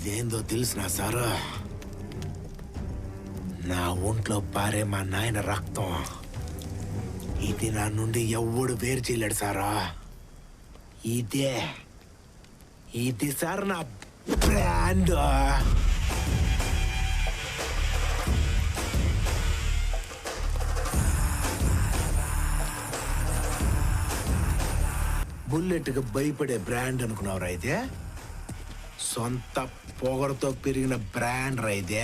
ఇదేందో తెలుసునా సారు, నా ఒంట్లో పారే మా నాయన రక్తం. ఇది నా నుండి ఎవడు వేరు చేయలేడు సారా. ఇది సార్ నా బ్రాండ్. బుల్లెట్కి భయపడే బ్రాండ్ అనుకున్నావు రైతే, సొంత పొగరుతో పెరిగిన బ్రాండ్ రైతే.